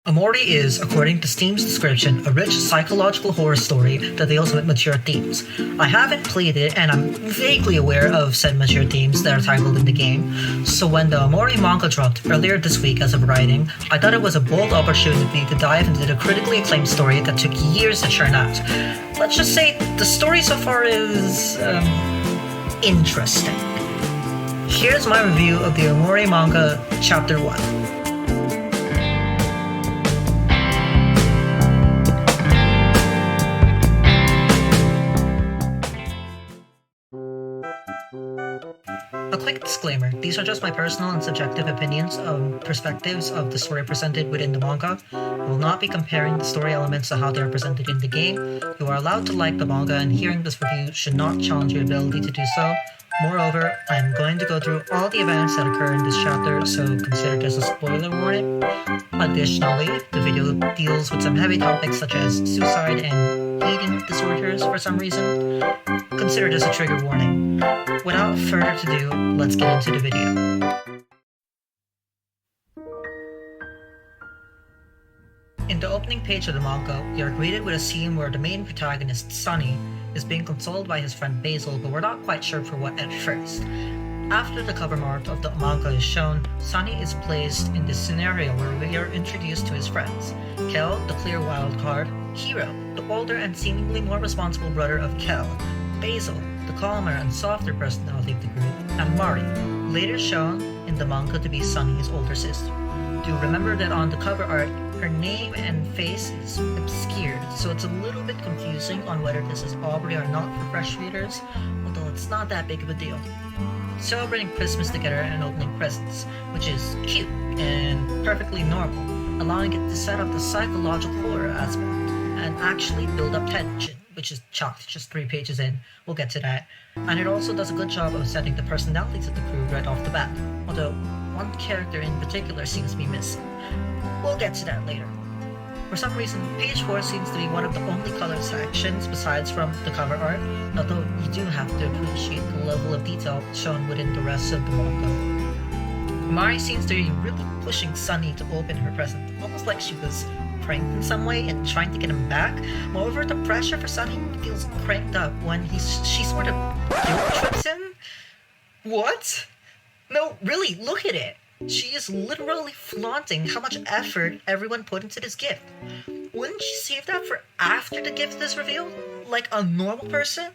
Omori is, according to Steam's description, a rich psychological horror story that deals with mature themes. I haven't played it, and I'm vaguely aware of said mature themes that are tackled in the game, so when the Omori manga dropped earlier this week as of writing, I thought it was a bold opportunity to dive into the critically acclaimed story that took years to churn out. Let's just say the story so far is, interesting. Here's my review of the Omori manga, Chapter 1. A quick disclaimer, these are just my personal and subjective opinions and perspectives of the story presented within the manga. I will not be comparing the story elements to how they are presented in the game. You are allowed to like the manga, and hearing this review should not challenge your ability to do so. Moreover, I am going to go through all the events that occur in this chapter, so consider this a spoiler warning. Additionally, the video deals with some heavy topics such as suicide and eating disorders for some reason. Consider this a trigger warning. Without further ado, let's get into the video. In the opening page of the manga, we are greeted with a scene where the main protagonist, Sunny, is being consoled by his friend Basil, but we're not quite sure for what at first. After the cover art of the manga is shown, Sunny is placed in this scenario where we are introduced to his friends. Kel, the clear wild card, Hiro, the older and seemingly more responsible brother of Kel, Basil, the calmer and softer personality of the group, and Mari, later shown in the manga to be Sunny's older sister. Do remember that on the cover art, her name and face is obscured, so it's a little bit confusing on whether this is Aubrey or not for fresh readers, although it's not that big of a deal. Celebrating Christmas together and opening presents, which is cute and perfectly normal, allowing it to set up the psychological horror aspect and actually build up tension, which is chocked just 3 pages in. We'll get to that. And it also does a good job of setting the personalities of the crew right off the bat, although one character in particular seems to be missing. We'll get to that later. For some reason, page 4 seems to be one of the only colored sections besides from the cover art, although you do have to appreciate the level of detail shown within the rest of the manga. Mari seems to be really pushing Sunny to open her present, almost like she was pranked in some way and trying to get him back. Moreover, the pressure for Sunny feels cranked up when she sort of guilt trips him. What? No, really, look at it. She is literally flaunting how much effort everyone put into this gift. Wouldn't she save that for after the gift is revealed? Like a normal person?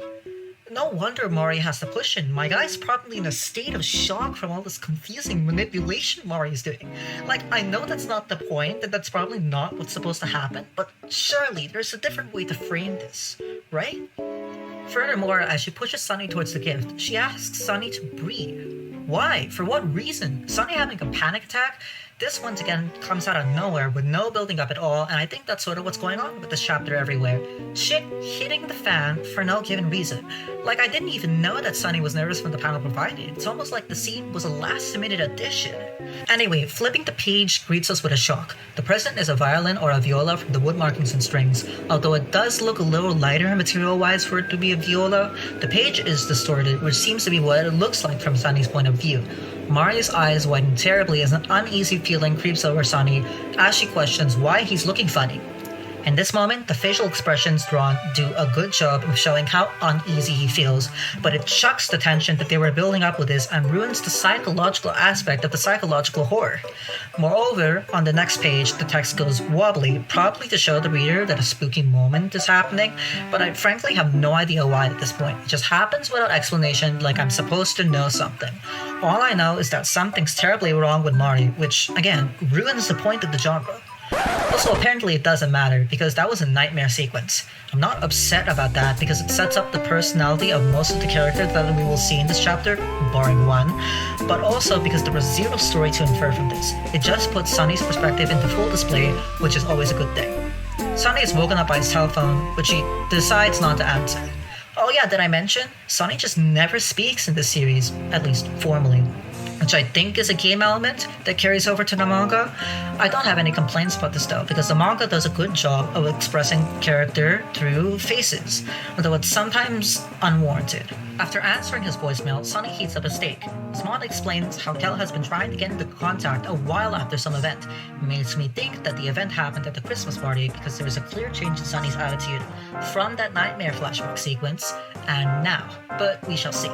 No wonder Mari has to push in. My guy's probably in a state of shock from all this confusing manipulation Mari's doing. Like, I know that's not the point, and that's probably not what's supposed to happen, but surely there's a different way to frame this, right? Furthermore, as she pushes Sunny towards the gift, she asks Sunny to breathe. Why? For what reason? Sunny having a panic attack? This once again comes out of nowhere with no building up at all, and I think that's sort of what's going on with this chapter everywhere. Shit hitting the fan for no given reason. Like, I didn't even know that Sunny was nervous when the panel provided. It's almost like the scene was a last-minute addition. Anyway, flipping the page greets us with a shock. The present is a violin or a viola from the wood markings and strings. Although it does look a little lighter material-wise for it to be a viola, the page is distorted, which seems to be what it looks like from Sunny's point of view. Mari's eyes widen terribly as an uneasy feeling creeps over Sunny as she questions why he's looking funny. In this moment, the facial expressions drawn do a good job of showing how uneasy he feels, but it chucks the tension that they were building up with this and ruins the psychological aspect of the psychological horror. Moreover, on the next page, the text goes wobbly, probably to show the reader that a spooky moment is happening, but I frankly have no idea why at this point. It just happens without explanation, like I'm supposed to know something. All I know is that something's terribly wrong with Mari, which, again, ruins the point of the genre. Also, apparently it doesn't matter, because that was a nightmare sequence. I'm not upset about that because it sets up the personality of most of the characters that we will see in this chapter, barring one, but also because there was zero story to infer from this. It just puts Sunny's perspective into full display, which is always a good thing. Sunny is woken up by his cell phone, which he decides not to answer. Oh yeah, did I mention? Sunny just never speaks in this series, at least formally. which I think is a game element that carries over to the manga. I don't have any complaints about this though, because the manga does a good job of expressing character through faces, although it's sometimes unwarranted. After answering his voicemail, Sunny heats up a steak. Smont explains how Kel has been trying to get into contact a while after some event. It makes me think that the event happened at the Christmas party because there is a clear change in Sunny's attitude from that nightmare flashback sequence and now, but we shall see.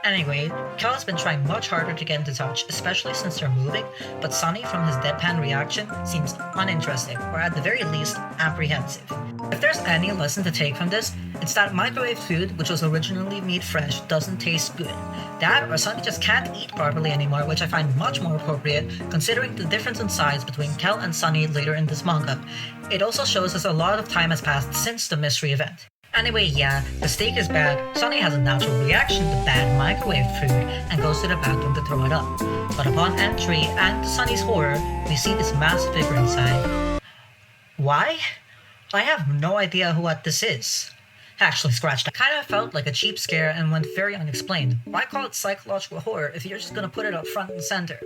Anyway, Kel has been trying much harder to get into touch, especially since they're moving, but Sunny, from his deadpan reaction, seems uninteresting, or at the very least, apprehensive. If there's any lesson to take from this, it's that microwave food, which was originally made fresh, doesn't taste good. That, or Sunny just can't eat properly anymore, which I find much more appropriate, considering the difference in size between Kel and Sunny later in this manga. It also shows us a lot of time has passed since the mystery event. Anyway, yeah, the steak is bad. Sunny has a natural reaction to bad microwave food and goes to the bathroom to throw it up. But upon entry, and to Sunny's horror, we see this massive figure inside. Why? I have no idea what this is. Actually, scratch that. Kind of felt like a cheap scare and went very unexplained. Why call it psychological horror if you're just gonna put it up front and center?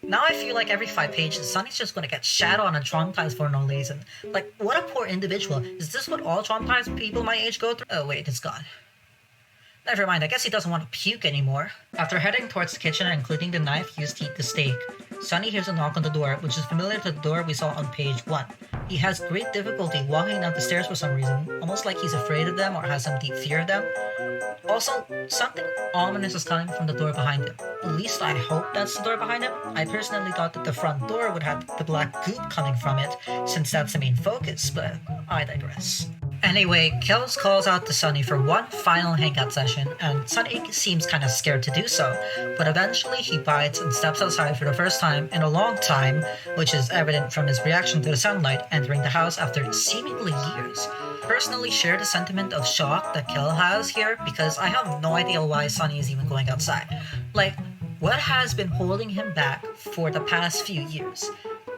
Now I feel like every 5 pages, Sunny's just gonna get shat on and traumatized for no reason. Like, what a poor individual. Is this what all traumatized people my age go through? Oh wait, it's gone. Never mind, I guess he doesn't want to puke anymore. After heading towards the kitchen and including the knife used to eat the steak, Sunny hears a knock on the door, which is familiar to the door we saw on page 1. He has great difficulty walking down the stairs for some reason, almost like he's afraid of them or has some deep fear of them. Also, something ominous is coming from the door behind him. At least I hope that's the door behind him. I personally thought that the front door would have the black goop coming from it, since that's the main focus, but I digress. Anyway, Kels calls out to Sunny for one final hangout session, and Sunny seems kinda scared to do so, but eventually he bites and steps outside for the first time in a long time, which is evident from his reaction to the sunlight entering the house after seemingly years. Personally share the sentiment of shock that Kel has here, because I have no idea why Sunny is even going outside. Like, what has been holding him back for the past few years?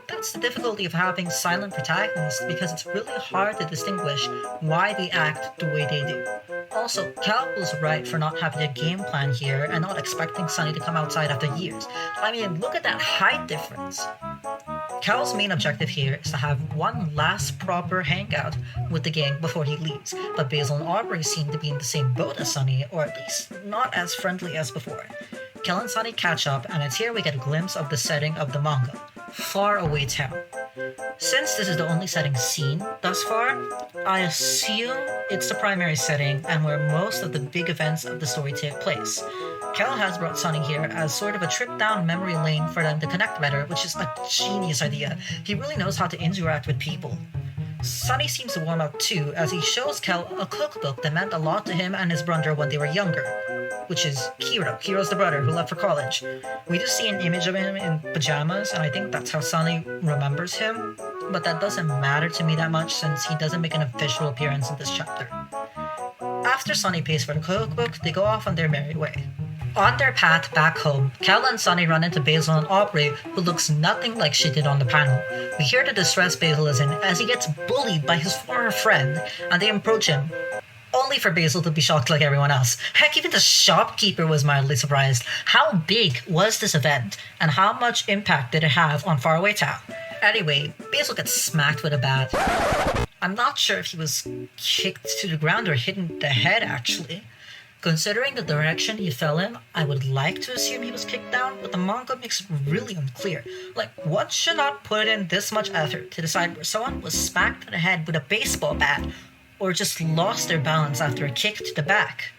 That's the difficulty of having silent protagonists, because it's really hard to distinguish why they act the way they do. Also, Cal was right for not having a game plan here and not expecting Sunny to come outside after years. I mean, look at that height difference. Cal's main objective here is to have one last proper hangout with the gang before he leaves, but Basil and Aubrey seem to be in the same boat as Sunny, or at least not as friendly as before. Cal and Sunny catch up, and it's here we get a glimpse of the setting of the manga. Far away town. Since this is the only setting seen thus far, I assume it's the primary setting and where most of the big events of the story take place. Kel has brought Sunny here as sort of a trip down memory lane for them to connect better, which is a genius idea. He really knows how to interact with people. Sunny seems to warm up too, as he shows Kel a cookbook that meant a lot to him and his brother when they were younger, which is Kiro. Kiro's the brother who left for college. We just see an image of him in pajamas, and I think that's how Sunny remembers him, but that doesn't matter to me that much since he doesn't make an official appearance in this chapter. After Sunny pays for the cookbook, they go off on their merry way. On their path back home, Kel and Sunny run into Basil and Aubrey, who looks nothing like she did on the panel. We hear the distress Basil is in as he gets bullied by his former friend, and they approach him, only for Basil to be shocked like everyone else. Heck, even the shopkeeper was mildly surprised. How big was this event, and how much impact did it have on faraway town? Anyway, Basil gets smacked with a bat. I'm not sure if he was kicked to the ground or hit in the head, actually. Considering the direction he fell in, I would like to assume he was kicked down, but the manga makes it really unclear. Like, one should not put in this much effort to decide where someone was smacked in the head with a baseball bat, or just lost their balance after a kick to the back.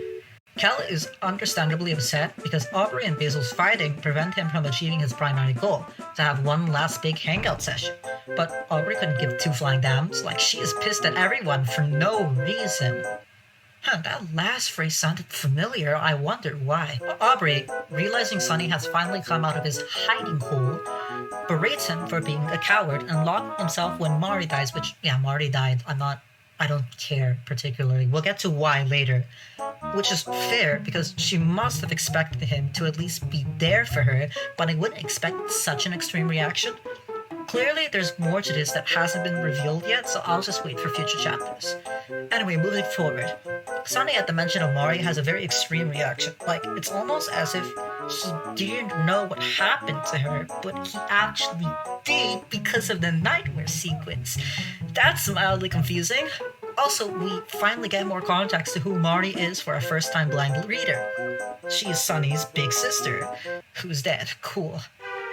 Kel is understandably upset because Aubrey and Basil's fighting prevent him from achieving his primary goal, to have one last big hangout session. But Aubrey couldn't give two flying damns, like she is pissed at everyone for no reason. That last phrase sounded familiar. I wonder why. Aubrey, realizing Sunny has finally come out of his hiding hole, berates him for being a coward and locked himself when Mari dies, which, yeah, Mari died. I don't care particularly. We'll get to why later. Which is fair, because she must have expected him to at least be there for her, but I wouldn't expect such an extreme reaction. Clearly, there's more to this that hasn't been revealed yet, so I'll just wait for future chapters. Anyway, moving forward. Sunny at the mention of Mari has a very extreme reaction. Like, it's almost as if he didn't know what happened to her, but he actually did because of the nightmare sequence. That's mildly confusing. Also, we finally get more context to who Mari is for a first-time blind reader. She is Sunny's big sister, who's dead. Cool.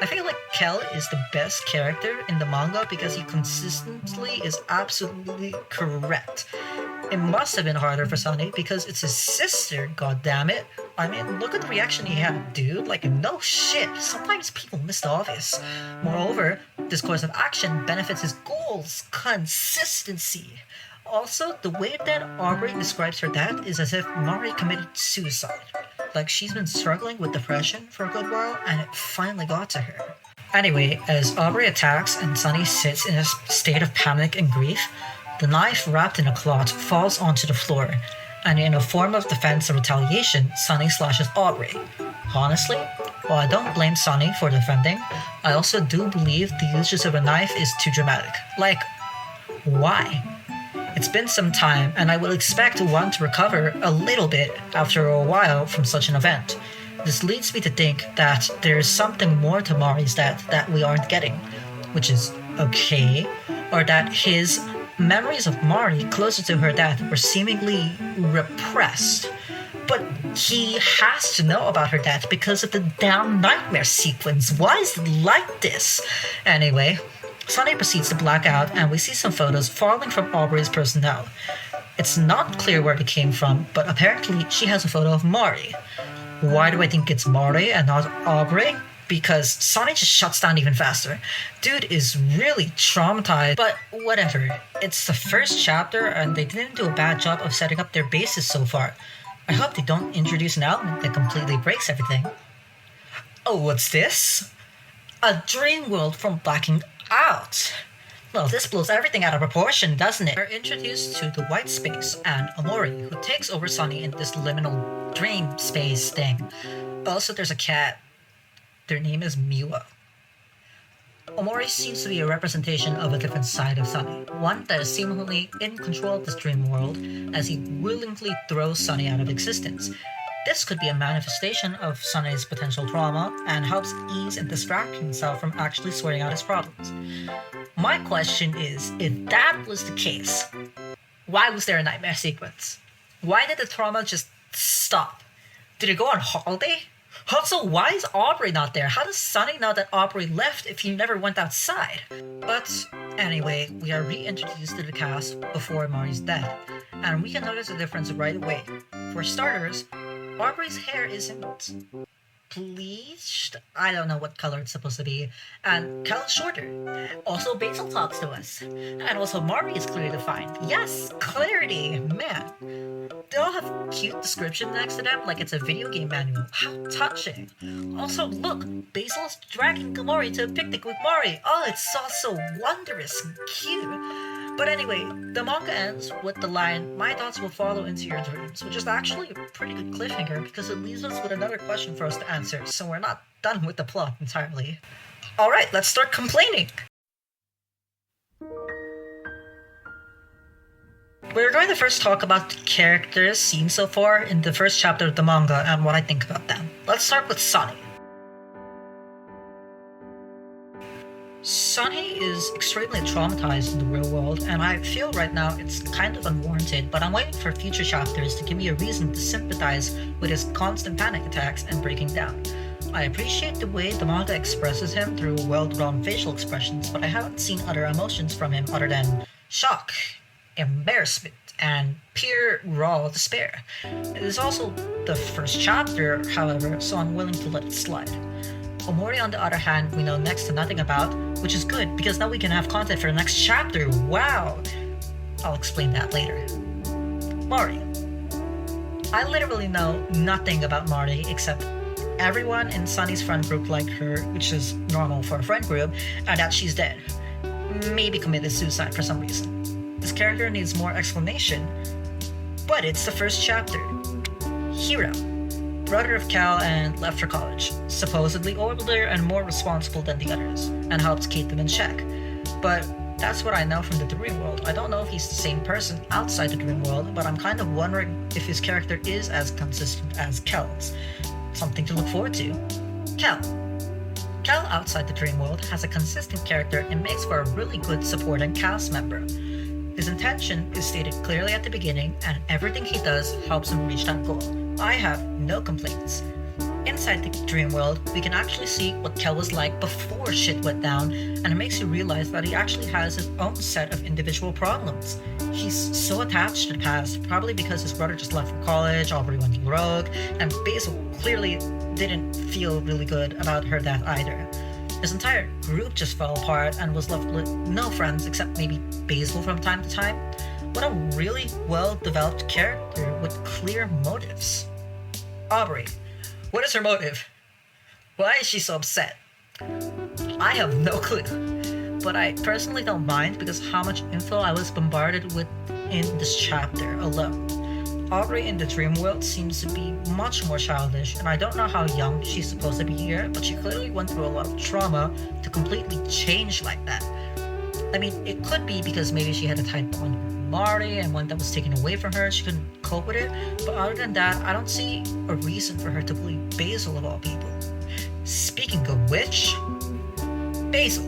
I feel like Kel is the best character in the manga because he consistently is absolutely correct. It must have been harder for Sunny because it's his sister, goddammit. I mean, look at the reaction he had, dude. Like, no shit. Sometimes people miss the obvious. Moreover, this course of action benefits his goals. Consistency. Also, the way that Aubrey describes her death is as if Mari committed suicide. Like, she's been struggling with depression for a good while, and it finally got to her. Anyway, as Aubrey attacks and Sunny sits in a state of panic and grief, the knife wrapped in a cloth falls onto the floor, and in a form of defense or retaliation, Sunny slashes Aubrey. Honestly, while I don't blame Sunny for defending, I also do believe the usage of a knife is too dramatic. Like, why? It's been some time, and I would expect one to recover a little bit after a while from such an event. This leads me to think that there's something more to Mari's death that we aren't getting, which is okay, or that his memories of Mari closer to her death were seemingly repressed. But he has to know about her death because of the damn nightmare sequence. Why is it like this? Anyway, Sunny proceeds to black out, and we see some photos falling from Aubrey's personnel. It's not clear where they came from, but apparently she has a photo of Mari. Why do I think it's Mari and not Aubrey? Because Sunny just shuts down even faster. Dude is really traumatized, but whatever. It's the first chapter, and they didn't do a bad job of setting up their bases so far. I hope they don't introduce an element that completely breaks everything. Oh, what's this? A dream world from blacking out. Well, this blows everything out of proportion, doesn't it? We're introduced to the white space and Omori, who takes over Sunny in this liminal dream space thing. Also, there's a cat. Their name is Miwa. Omori seems to be a representation of a different side of Sunny, one that is seemingly in control of this dream world as he willingly throws Sunny out of existence. This could be a manifestation of Sunny's potential trauma and helps ease and distract himself from actually sorting out his problems. My question is, if that was the case, why was there a nightmare sequence? Why did the trauma just stop? Did it go on holiday? Also, why is Aubrey not there? How does Sunny know that Aubrey left if he never went outside? But anyway, we are reintroduced to the cast before Mari's death, and we can notice the difference right away. For starters, Aubrey's hair isn't bleached. I don't know what color it's supposed to be. And Cal is shorter. Also, Basil talks to us. And also, Mari is clearly defined. Yes, clarity, man. They all have cute description next to them, like it's a video game manual. How touching. Also, look, Basil's dragging Mari to a picnic with Mari. Oh, it's all so wondrous and cute. But anyway, the manga ends with the line, "My thoughts will follow into your dreams," which is actually a pretty good cliffhanger because it leaves us with another question for us to answer, so we're not done with the plot entirely. Alright, let's start complaining! We're going to first talk about the characters seen so far in the first chapter of the manga and what I think about them. Let's start with Sunny. Sunny is extremely traumatized in the real world, and I feel right now it's kind of unwarranted, but I'm waiting for future chapters to give me a reason to sympathize with his constant panic attacks and breaking down. I appreciate the way the manga expresses him through well-drawn facial expressions, but I haven't seen other emotions from him other than shock, embarrassment, and pure raw despair. It is also the first chapter, however, so I'm willing to let it slide. Omori, on the other hand, we know next to nothing about, which is good because now we can have content for the next chapter. Wow! I'll explain that later. Mari. I literally know nothing about Mari except everyone in Sunny's friend group liked her, which is normal for a friend group, and that she's dead. Maybe committed suicide for some reason. This character needs more explanation, but it's the first chapter. Hiro. Brother of Cal and left for college, supposedly older and more responsible than the others, and helps keep them in check. But that's what I know from the dream world. I don't know if he's the same person outside the dream world, but I'm kind of wondering if his character is as consistent as Kel's. Something to look forward to. Kel. Kel outside the dream world has a consistent character and makes for a really good supporting cast member. His intention is stated clearly at the beginning, and everything he does helps him reach that goal. I have no complaints. Inside the dream world, we can actually see what Kel was like before shit went down, and it makes you realize that he actually has his own set of individual problems. He's so attached to the past, probably because his brother just left for college, Aubrey went rogue, and Basil clearly didn't feel really good about her death either. His entire group just fell apart and was left with no friends except maybe Basil from time to time. What a really well-developed character with clear motives. Aubrey. What is her motive? Why is she so upset? I have no clue, but I personally don't mind because how much info I was bombarded with in this chapter alone. Aubrey in the dream world seems to be much more childish, and I don't know how young she's supposed to be here, but she clearly went through a lot of trauma to completely change like that. I mean, it could be because maybe she had a tight bond with Omori, and when that was taken away from her, she couldn't cope with it. But other than that, I don't see a reason for her to bully Basil of all people. Speaking of which, Basil.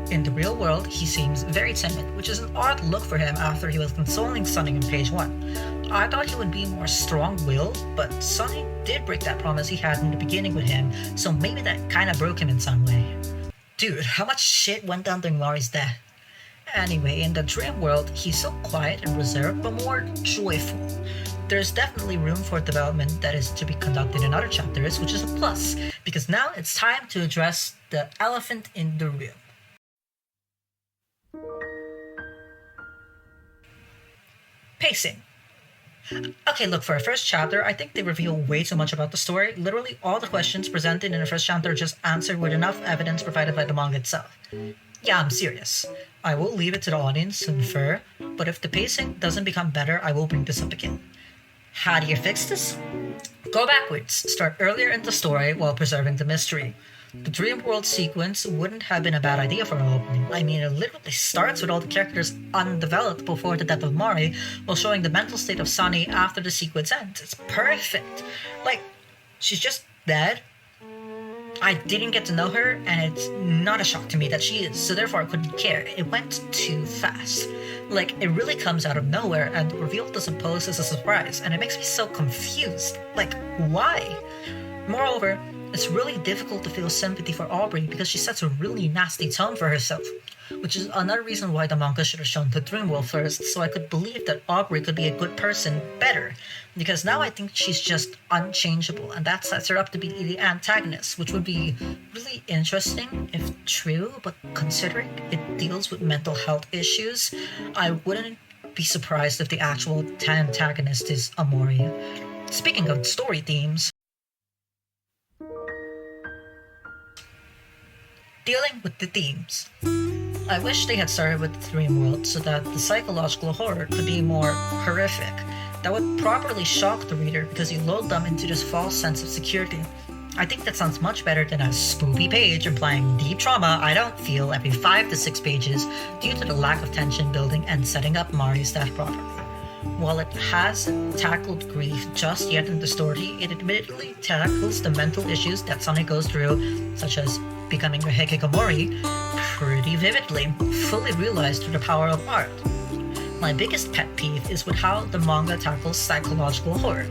In the real world, he seems very timid, which is an odd look for him after he was consoling Sunny in page 1. I thought he would be more strong-willed, but Sunny did break that promise he had in the beginning with him, so maybe that kinda broke him in some way. Dude, how much shit went down during Mori's death? Anyway, in the dream world, he's so quiet and reserved, but more joyful. There's definitely room for development that is to be conducted in other chapters, which is a plus, because now it's time to address the elephant in the room. Pacing. Okay, look, for a first chapter, I think they reveal way too much about the story. Literally all the questions presented in the first chapter are just answered with enough evidence provided by the manga itself. Yeah, I'm serious. I will leave it to the audience to infer, but if the pacing doesn't become better, I will bring this up again. How do you fix this? Go backwards. Start earlier in the story while preserving the mystery. The dream world sequence wouldn't have been a bad idea for an opening. I mean, it literally starts with all the characters undeveloped before the death of Mori, while showing the mental state of Sunny after the sequence ends. It's perfect. Like, she's just dead. I didn't get to know her, and it's not a shock to me that she is, so therefore I couldn't care. It went too fast. Like, it really comes out of nowhere, and the reveal doesn't pose as a surprise, and it makes me so confused. Like, why? Moreover, it's really difficult to feel sympathy for Aubrey because she sets a really nasty tone for herself, which is another reason why the manga should have shown the dream world first, so I could believe that Aubrey could be a good person better, because now I think she's just unchangeable, and that sets her up to be the antagonist, which would be really interesting if true, but considering it deals with mental health issues, I wouldn't be surprised if the actual antagonist is Omori. Speaking of story themes, dealing with the themes. I wish they had started with the dream world so that the psychological horror could be more horrific. That would properly shock the reader because you load them into this false sense of security. I think that sounds much better than a spoopy page implying deep trauma I don't feel every 5 to 6 pages due to the lack of tension building and setting up Mari's death properly. While it hasn't tackled grief just yet in the story, it admittedly tackles the mental issues that Sunny goes through, such as becoming a hikikomori, pretty vividly, fully realized through the power of art. My biggest pet peeve is with how the manga tackles psychological horror.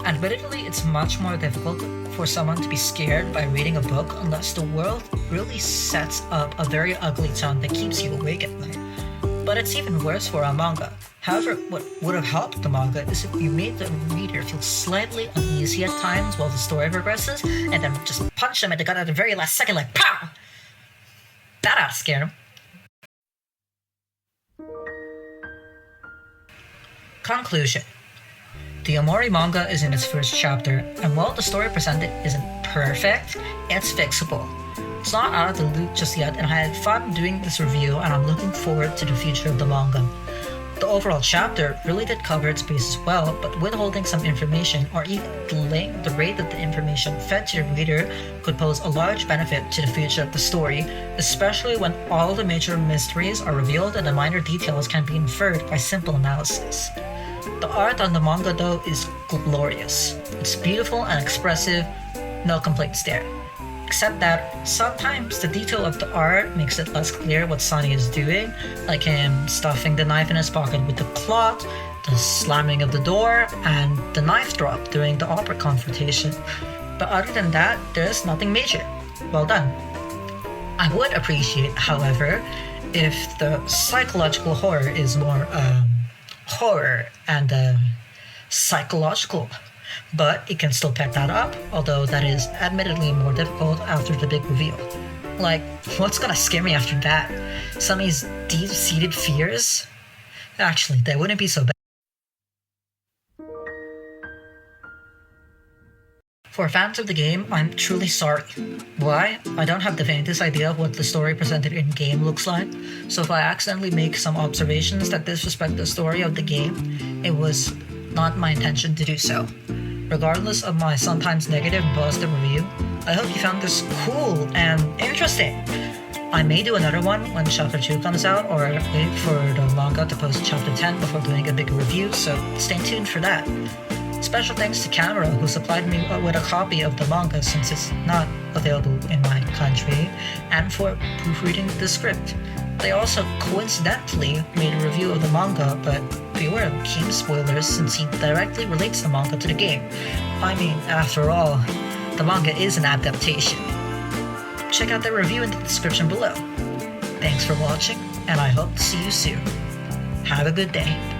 Admittedly, it's much more difficult for someone to be scared by reading a book unless the world really sets up a very ugly tone that keeps you awake at night. But it's even worse for a manga. However, what would have helped the manga is if you made the reader feel slightly uneasy at times while the story progresses, and then just punch them in the gut at the very last second like POW! That ought to scare them. Conclusion. The Omori manga is in its first chapter, and while the story presented isn't perfect, it's fixable. It's not out of the loop just yet, and I had fun doing this review, and I'm looking forward to the future of the manga. The overall chapter really did cover its bases well, but withholding some information or even delaying the rate that the information fed to the reader could pose a large benefit to the future of the story, especially when all the major mysteries are revealed and the minor details can be inferred by simple analysis. The art on the manga though is glorious. It's beautiful and expressive, no complaints there. Except that sometimes the detail of the art makes it less clear what Sunny is doing, like him stuffing the knife in his pocket with the cloth, the slamming of the door, and the knife drop during the Aubrey confrontation. But other than that, there's nothing major. Well done. I would appreciate, however, if the psychological horror is more horror and psychological. But it can still pick that up, although that is admittedly more difficult after the big reveal. Like, what's gonna scare me after that? Sunny's deep-seated fears? Actually, that wouldn't be so bad. For fans of the game, I'm truly sorry. Why? I don't have the faintest idea of what the story presented in-game looks like, so if I accidentally make some observations that disrespect the story of the game, it was not my intention to do so. Regardless of my sometimes negative and positive review, I hope you found this cool and interesting. I may do another one when Chapter 2 comes out, or wait for the manga to post Chapter 10 before doing a bigger review, so stay tuned for that. Special thanks to Camera, who supplied me with a copy of the manga since it's not available in my country, and for proofreading the script. They also coincidentally made a review of the manga, but beware of game spoilers since he directly relates the manga to the game. I mean, after all, the manga is an adaptation. Check out the review in the description below. Thanks for watching, and I hope to see you soon. Have a good day.